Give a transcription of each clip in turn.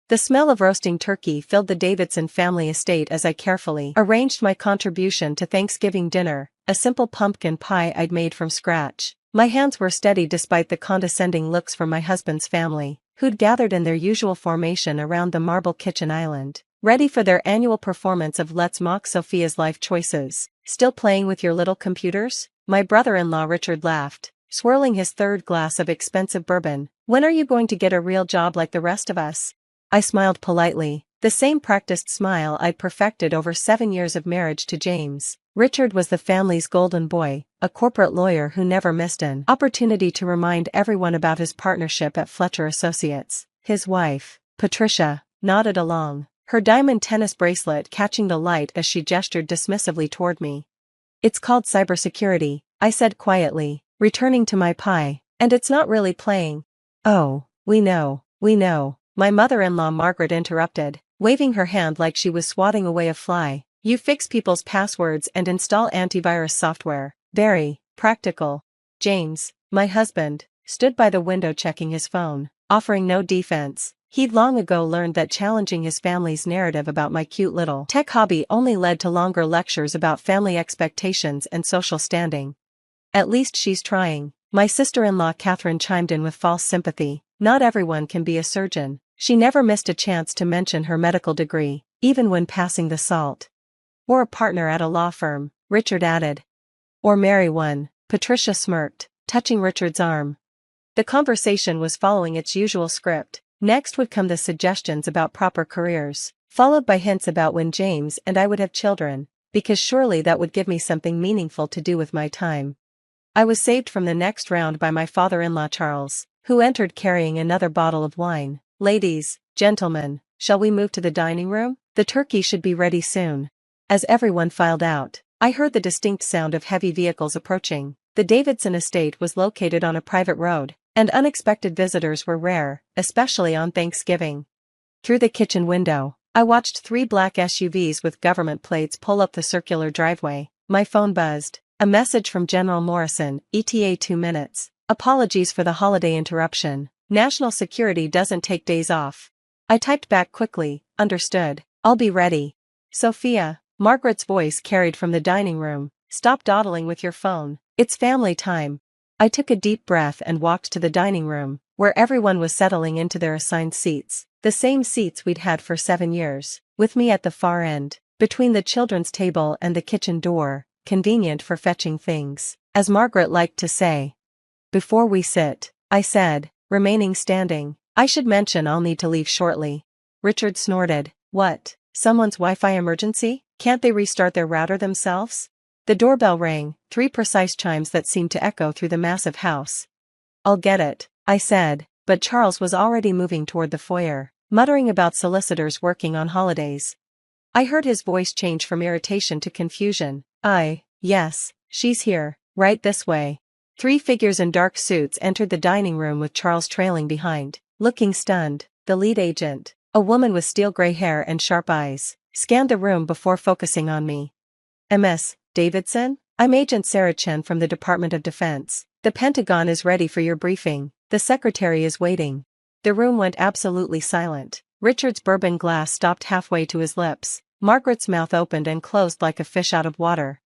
The smell of roasting turkey filled the Davidson family estate as I carefully arranged my contribution to Thanksgiving dinner, a simple pumpkin pie I'd made from scratch. My hands were steady despite the condescending looks from my husband's family, who'd gathered in their usual formation around the marble kitchen island, ready for their annual performance of Let's Mock Sophia's life choices. Still playing with your little computers? My brother-in-law Richard laughed, swirling his third glass of expensive bourbon. When are you going to get a real job like the rest of us? I smiled politely, the same practiced smile I'd perfected over 7 years of marriage to James. Richard was the family's golden boy, a corporate lawyer who never missed an opportunity to remind everyone about his partnership at Fletcher Associates. His wife, Patricia, nodded along, her diamond tennis bracelet catching the light as she gestured dismissively toward me. It's called cybersecurity, I said quietly, returning to my pie, and it's not really playing. Oh, we know, my mother-in-law Margaret interrupted, waving her hand like she was swatting away a fly. You fix people's passwords and install antivirus software. Very practical. James, my husband, stood by the window checking his phone, offering no defense. He'd long ago learned that challenging his family's narrative about my cute little tech hobby only led to longer lectures about family expectations and social standing. At least she's trying, my sister-in-law Catherine chimed in with false sympathy. Not everyone can be a surgeon. She never missed a chance to mention her medical degree, even when passing the salt. Or a partner at a law firm, Richard added. Or marry one, Patricia smirked, touching Richard's arm. The conversation was following its usual script. Next would come the suggestions about proper careers, followed by hints about when James and I would have children, because surely that would give me something meaningful to do with my time. I was saved from the next round by my father-in-law Charles, who entered carrying another bottle of wine. Ladies, gentlemen, shall we move to the dining room? The turkey should be ready soon. As everyone filed out, I heard the distinct sound of heavy vehicles approaching. The Davidson estate was located on a private road, and unexpected visitors were rare, especially on Thanksgiving. Through the kitchen window, I watched 3 black SUVs with government plates pull up the circular driveway. My phone buzzed. A message from General Morrison, ETA 2 minutes. Apologies for the holiday interruption. National security doesn't take days off. I typed back quickly, understood. I'll be ready. Sophia, Margaret's voice carried from the dining room, stop dawdling with your phone. It's family time. I took a deep breath and walked to the dining room, where everyone was settling into their assigned seats, the same seats we'd had for 7 years, with me at the far end, between the children's table and the kitchen door, convenient for fetching things, as Margaret liked to say. Before we sit, I said, remaining standing, I should mention I'll need to leave shortly. Richard snorted. What? Someone's Wi-Fi emergency? Can't they restart their router themselves? The doorbell rang, 3 precise chimes that seemed to echo through the massive house. I'll get it, I said, but Charles was already moving toward the foyer, muttering about solicitors working on holidays. I heard his voice change from irritation to confusion. Yes, she's here, right this way. 3 figures in dark suits entered the dining room with Charles trailing behind, looking stunned. The lead agent, a woman with steel gray hair and sharp eyes, scanned the room before focusing on me. Ms. Davidson? I'm Agent Sarah Chen from the Department of Defense. The Pentagon is ready for your briefing. The secretary is waiting. The room went absolutely silent. Richard's bourbon glass stopped halfway to his lips. Margaret's mouth opened and closed like a fish out of water.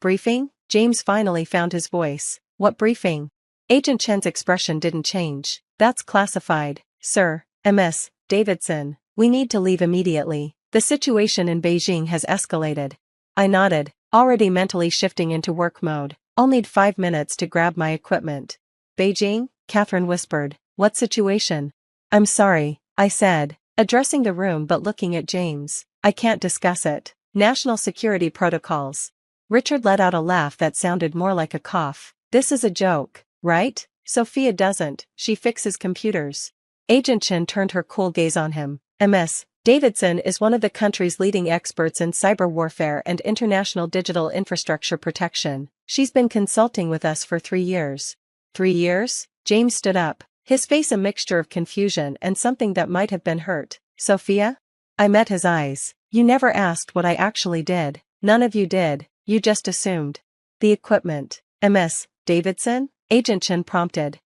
Briefing? James finally found his voice. What briefing? Agent Chen's expression didn't change. That's classified, sir. Ms. Davidson, we need to leave immediately. The situation in Beijing has escalated. I nodded, already mentally shifting into work mode. I'll need 5 minutes to grab my equipment. Beijing? Catherine whispered. What situation? I'm sorry, I said, addressing the room but looking at James. I can't discuss it. National security protocols. Richard let out a laugh that sounded more like a cough. This is a joke, right? Sophia doesn't, she fixes computers. Agent Chen turned her cool gaze on him. Ms. Davidson is one of the country's leading experts in cyber warfare and international digital infrastructure protection. She's been consulting with us for 3 years. 3 years? James stood up, his face a mixture of confusion and something that might have been hurt. Sophia? I met his eyes. You never asked what I actually did. None of you did, you just assumed. The equipment. Ms. Davidson? Agent Chen prompted.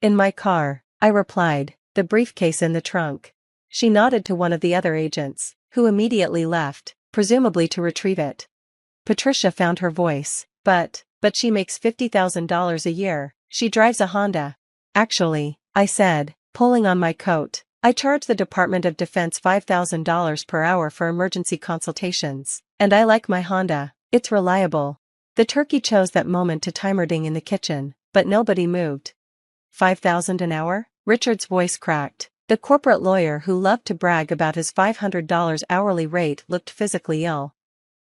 In my car, I replied, the briefcase in the trunk. She nodded to one of the other agents, who immediately left, presumably to retrieve it. Patricia found her voice. But she makes $50,000 a year. She drives a Honda. Actually, I said, pulling on my coat, I charge the Department of Defense $5,000 per hour for emergency consultations, and I like my Honda. It's reliable. The turkey chose that moment to timer ding in the kitchen, but nobody moved. $5,000 an hour? Richard's voice cracked. The corporate lawyer who loved to brag about his $500 hourly rate looked physically ill.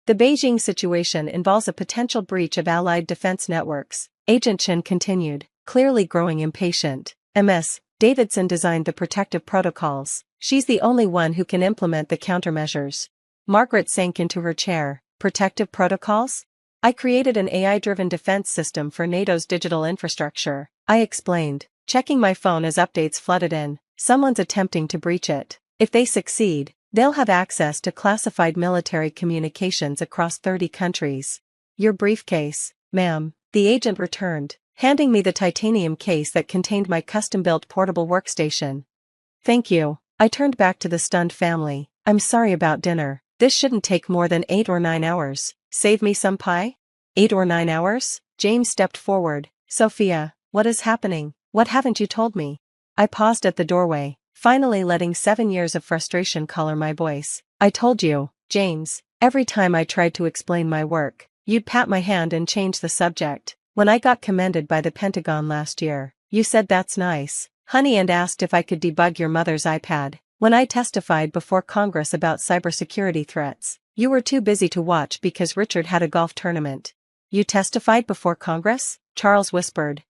The Beijing situation involves a potential breach of Allied defense networks, Agent Chen continued, clearly growing impatient. Ms. Davidson designed the protective protocols. She's the only one who can implement the countermeasures. Margaret sank into her chair. Protective protocols? I created an AI-driven defense system for NATO's digital infrastructure, I explained, checking my phone as updates flooded in. Someone's attempting to breach it. If they succeed, they'll have access to classified military communications across 30 countries. Your briefcase, ma'am, the agent returned, handing me the titanium case that contained my custom-built portable workstation. Thank you. I turned back to the stunned family. I'm sorry about dinner. This shouldn't take more than 8 or 9 hours. Save me some pie? 8 or 9 hours? James stepped forward. Sophia, what is happening? What haven't you told me? I paused at the doorway, finally letting 7 years of frustration color my voice. I told you, James, every time I tried to explain my work, you'd pat my hand and change the subject. When I got commended by the Pentagon last year, you said that's nice, honey, and asked if I could debug your mother's iPad. When I testified before Congress about cybersecurity threats, you were too busy to watch because Richard had a golf tournament. You testified before Congress? Charles whispered.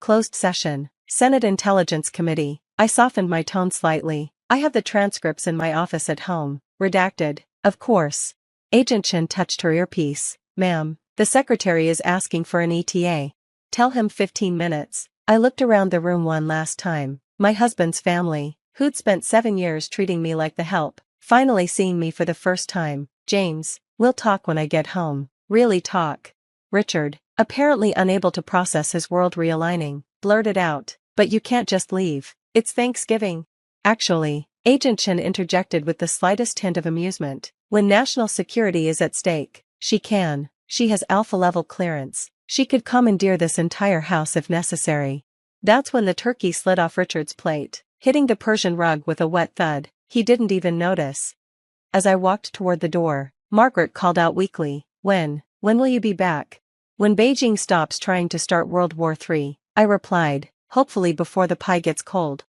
Closed session. Senate Intelligence Committee. I softened my tone slightly. I have the transcripts in my office at home. Redacted. Of course. Agent Chen touched her earpiece. Ma'am, the secretary is asking for an ETA. Tell him 15 minutes. I looked around the room one last time. My husband's family, who'd spent 7 years treating me like the help, finally seeing me for the first time. James, we'll talk when I get home. Really talk. Richard, apparently unable to process his world realigning, blurted out, but you can't just leave. It's Thanksgiving. Actually, Agent Chen interjected with the slightest hint of amusement. When national security is at stake, she can. She has alpha-level clearance. She could commandeer this entire house if necessary. That's when the turkey slid off Richard's plate, hitting the Persian rug with a wet thud. He didn't even notice. As I walked toward the door, Margaret called out weakly, When will you be back? When Beijing stops trying to start World War III, I replied, hopefully before the pie gets cold.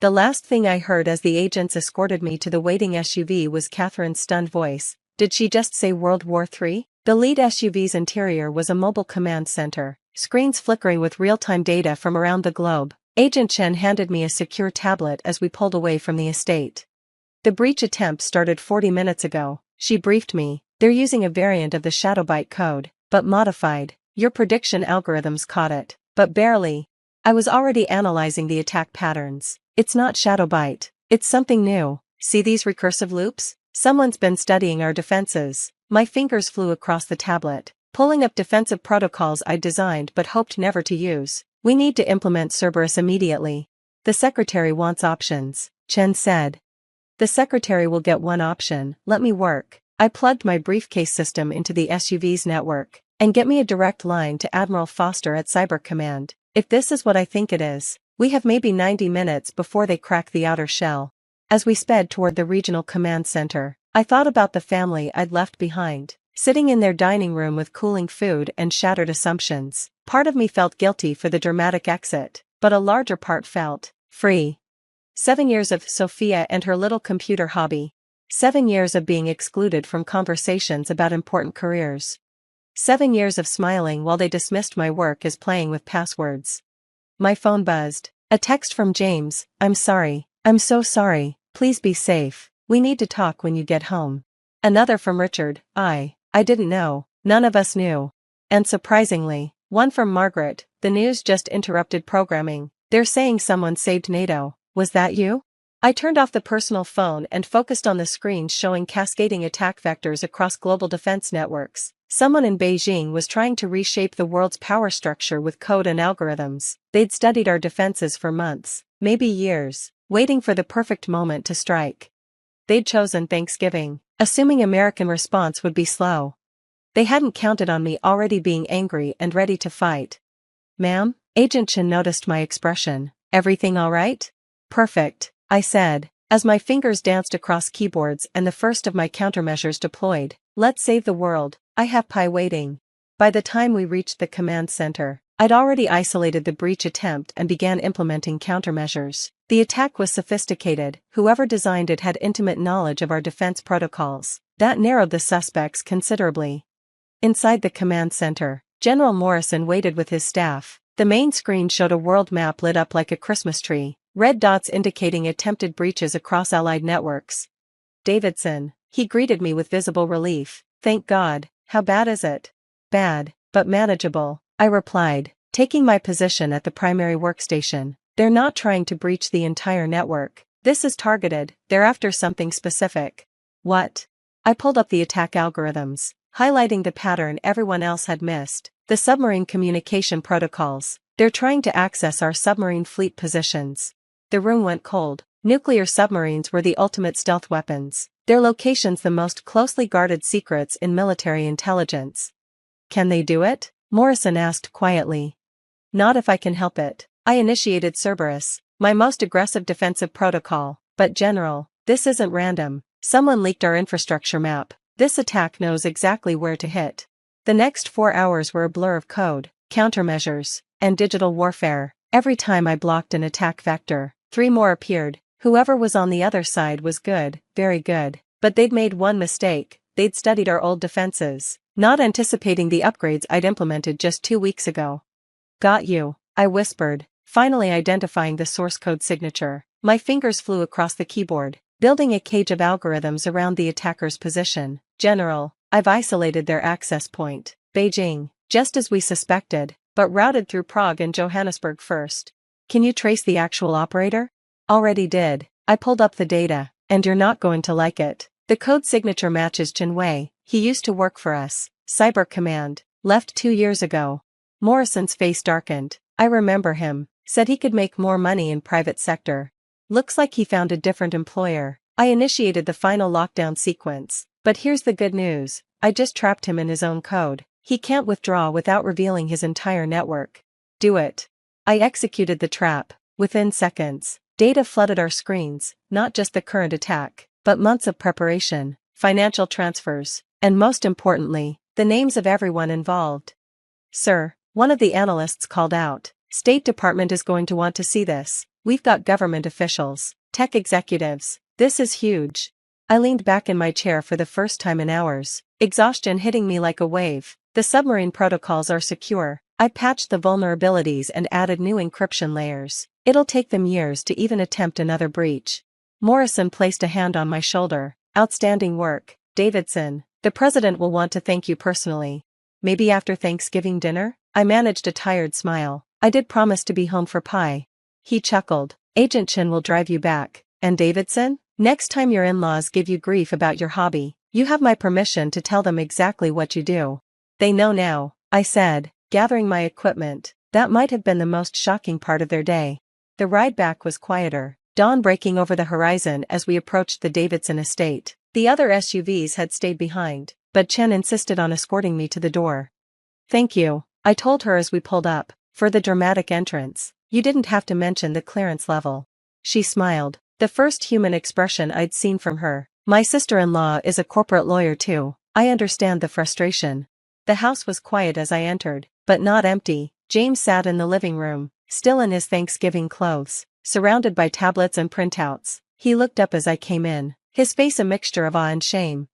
The last thing I heard as the agents escorted me to the waiting SUV was Catherine's stunned voice. Did she just say World War III? The lead SUV's interior was a mobile command center, screens flickering with real-time data from around the globe. Agent Chen handed me a secure tablet as we pulled away from the estate. The breach attempt started 40 minutes ago, she briefed me. They're using a variant of the Shadowbyte code, but modified. Your prediction algorithms caught it, but barely. I was already analyzing the attack patterns. It's not Shadowbyte. It's something new. See these recursive loops? Someone's been studying our defenses. My fingers flew across the tablet, pulling up defensive protocols I'd designed but hoped never to use. We need to implement Cerberus immediately. The secretary wants options, Chen said. The secretary will get one option. Let me work. I plugged my briefcase system into the SUV's network, and get me a direct line to Admiral Foster at Cyber Command. If this is what I think it is, we have maybe 90 minutes before they crack the outer shell. As we sped toward the regional command center, I thought about the family I'd left behind, sitting in their dining room with cooling food and shattered assumptions. Part of me felt guilty for the dramatic exit, but a larger part felt free. 7 years of Sophia and her little computer hobby. 7 years of being excluded from conversations about important careers. 7 years of smiling while they dismissed my work as playing with passwords. My phone buzzed. A text from James. I'm sorry. I'm so sorry. Please be safe. We need to talk when you get home. Another from Richard. I didn't know. None of us knew. And surprisingly, one from Margaret. The news just interrupted programming. They're saying someone saved NATO. Was that you? I turned off the personal phone and focused on the screen showing cascading attack vectors across global defense networks. Someone in Beijing was trying to reshape the world's power structure with code and algorithms. They'd studied our defenses for months, maybe years. waiting for the perfect moment to strike. They'd chosen Thanksgiving, assuming American response would be slow. They hadn't counted on me already being angry and ready to fight. "Ma'am?" Agent Chen noticed my expression. "Everything all right?" "Perfect," I said, as my fingers danced across keyboards and the first of my countermeasures deployed. "Let's save the world, I have pie waiting." By the time we reached the command center, I'd already isolated the breach attempt and began implementing countermeasures. The attack was sophisticated, whoever designed it had intimate knowledge of our defense protocols. That narrowed the suspects considerably. Inside the command center, General Morrison waited with his staff. The main screen showed a world map lit up like a Christmas tree, red dots indicating attempted breaches across Allied networks. "Davidson," he greeted me with visible relief. "Thank God. How bad is it?" "Bad, but manageable," I replied, taking my position at the primary workstation. "They're not trying to breach the entire network. This is targeted, they're after something specific." "What?" I pulled up the attack algorithms, highlighting the pattern everyone else had missed. "The submarine communication protocols. They're trying to access our submarine fleet positions." The room went cold. Nuclear submarines were the ultimate stealth weapons, their locations the most closely guarded secrets in military intelligence. "Can they do it?" Morrison asked quietly. "Not if I can help it." I initiated Cerberus, my most aggressive defensive protocol. "But General, this isn't random. Someone leaked our infrastructure map. This attack knows exactly where to hit." The next 4 hours were a blur of code, countermeasures, and digital warfare. Every time I blocked an attack vector, 3 more appeared. Whoever was on the other side was good, very good. But they'd made one mistake: they'd studied our old defenses, not anticipating the upgrades I'd implemented just 2 weeks ago. "Got you," I whispered, finally identifying the source code signature. My fingers flew across the keyboard, building a cage of algorithms around the attacker's position. "General, I've isolated their access point. Beijing, just as we suspected, but routed through Prague and Johannesburg first." "Can you trace the actual operator?" "Already did." I pulled up the data, "and you're not going to like it. The code signature matches Chen Wei. He used to work for us. Cyber Command, left 2 years ago." Morrison's face darkened. "I remember him. Said he could make more money in private sector. Looks like he found a different employer." I initiated the final lockdown sequence. "But here's the good news. I just trapped him in his own code. He can't withdraw without revealing his entire network." "Do it." I executed the trap. Within seconds, data flooded our screens, not just the current attack, but months of preparation, financial transfers, and most importantly, the names of everyone involved. "Sir," one of the analysts called out, "State Department is going to want to see this. We've got government officials, tech executives. This is huge." I leaned back in my chair for the first time in hours, exhaustion hitting me like a wave. "The submarine protocols are secure. I patched the vulnerabilities and added new encryption layers. It'll take them years to even attempt another breach." Morrison placed a hand on my shoulder. "Outstanding work, Davidson. The president will want to thank you personally. Maybe after Thanksgiving dinner?" I managed a tired smile. "I did promise to be home for pie." He chuckled. "Agent Chen will drive you back. And Davidson, next time your in-laws give you grief about your hobby, you have my permission to tell them exactly what you do." "They know now," I said, gathering my equipment. That might have been the most shocking part of their day. The ride back was quieter, dawn breaking over the horizon as we approached the Davidson estate. The other SUVs had stayed behind, but Chen insisted on escorting me to the door. "Thank you," I told her as we pulled up, "for the dramatic entrance. You didn't have to mention the clearance level." She smiled, the first human expression I'd seen from her. "My sister-in-law is a corporate lawyer too. I understand the frustration." The house was quiet as I entered, but not empty. James sat in the living room, still in his Thanksgiving clothes, surrounded by tablets and printouts. He looked up as I came in, his face a mixture of awe and shame.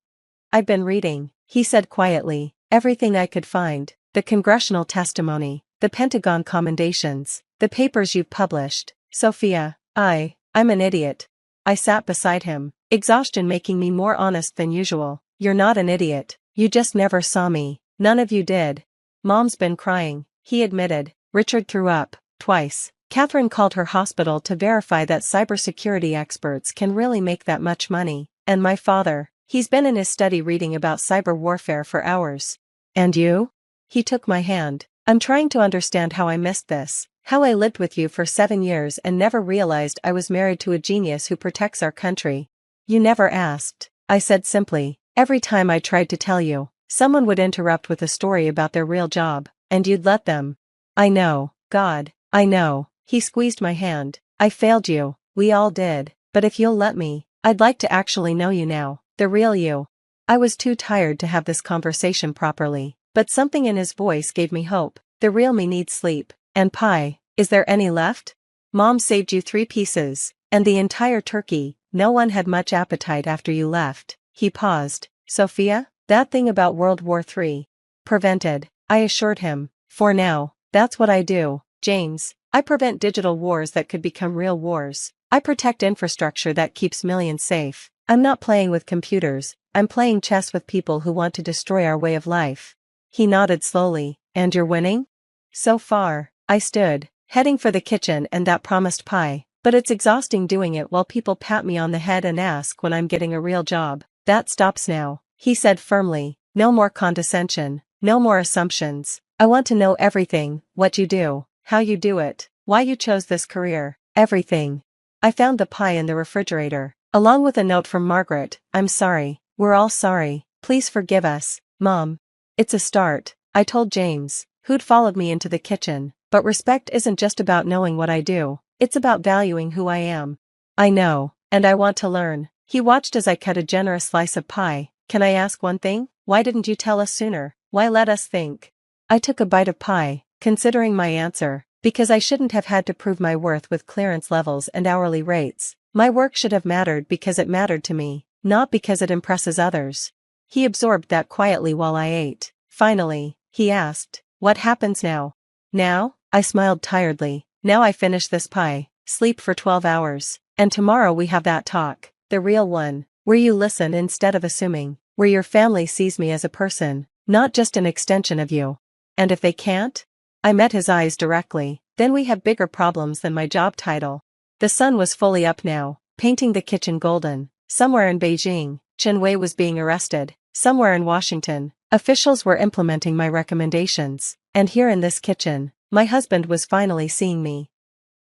"I've been reading," he said quietly, "everything I could find. The congressional testimony, the Pentagon commendations, the papers you've published. Sophia, I'm an idiot." I sat beside him, exhaustion making me more honest than usual. "You're not an idiot, you just never saw me. None of you did." "Mom's been crying," he admitted. "Richard threw up, twice. Catherine called her hospital to verify that cybersecurity experts can really make that much money. And my father, he's been in his study reading about cyber warfare for hours." "And you?" He took my hand. "I'm trying to understand how I missed this. How I lived with you for 7 years and never realized I was married to a genius who protects our country. You never asked, I said simply. Every time I tried to tell you, someone would interrupt with a story about their real job, and you'd let them. I know, God, I know. He squeezed my hand. I failed you, we all did, but if you'll let me, I'd like to actually know you now, the real you. I was too tired to have this conversation properly, but something in his voice gave me hope. The real me needs sleep. And pie, is there any left? Mom saved you 3 pieces, and the entire turkey. No one had much appetite after you left. He paused. Sophia? That thing about World War III. Prevented, I assured him. For now, that's what I do, James. I prevent digital wars that could become real wars. I protect infrastructure that keeps millions safe. I'm not playing with computers, I'm playing chess with people who want to destroy our way of life. He nodded slowly. And you're winning? So far. I stood, heading for the kitchen and that promised pie, but it's exhausting doing it while people pat me on the head and ask when I'm getting a real job. That stops now, he said firmly. No more condescension, no more assumptions. I want to know everything, what you do, how you do it, why you chose this career, everything. I found the pie in the refrigerator, along with a note from Margaret. I'm sorry, we're all sorry, please forgive us, Mom. It's a start, I told James, who'd followed me into the kitchen. But respect isn't just about knowing what I do, it's about valuing who I am. I know, and I want to learn. He watched as I cut a generous slice of pie. Can I ask one thing? Why didn't you tell us sooner? Why let us think? I took a bite of pie, considering my answer, because I shouldn't have had to prove my worth with clearance levels and hourly rates. My work should have mattered because it mattered to me, not because it impresses others. He absorbed that quietly while I ate. Finally, he asked, what happens now? Now? I smiled tiredly. Now I finish this pie, sleep for 12 hours, and tomorrow we have that talk, the real one, where you listen instead of assuming, where your family sees me as a person, not just an extension of you. And if they can't? I met his eyes directly. Then we have bigger problems than my job title. The sun was fully up now, painting the kitchen golden. Somewhere in Beijing, Chen Wei was being arrested. Somewhere in Washington, officials were implementing my recommendations. And here in this kitchen, my husband was finally seeing me.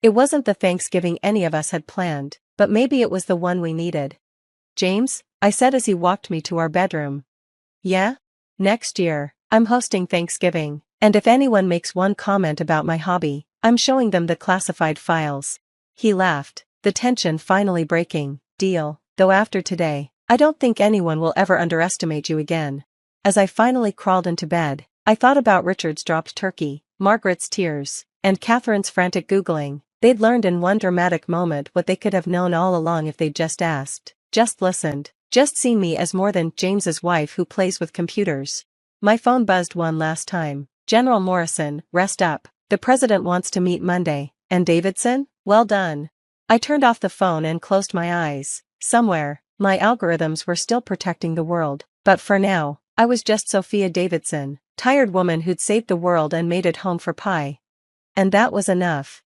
It wasn't the Thanksgiving any of us had planned, but maybe it was the one we needed. James, I said as he walked me to our bedroom. Yeah? Next year, I'm hosting Thanksgiving, and if anyone makes one comment about my hobby, I'm showing them the classified files. He laughed, the tension finally breaking. Deal, though after today, I don't think anyone will ever underestimate you again. As I finally crawled into bed, I thought about Richard's dropped turkey, Margaret's tears, and Catherine's frantic Googling. They'd learned in one dramatic moment what they could have known all along if they'd just asked, just listened, just seen me as more than James's wife who plays with computers. My phone buzzed one last time. General Morrison, rest up. The president wants to meet Monday. And Davidson? Well done. I turned off the phone and closed my eyes. Somewhere, my algorithms were still protecting the world, but for now, I was just Sophia Davidson, tired woman who'd saved the world and made it home for pie. And that was enough.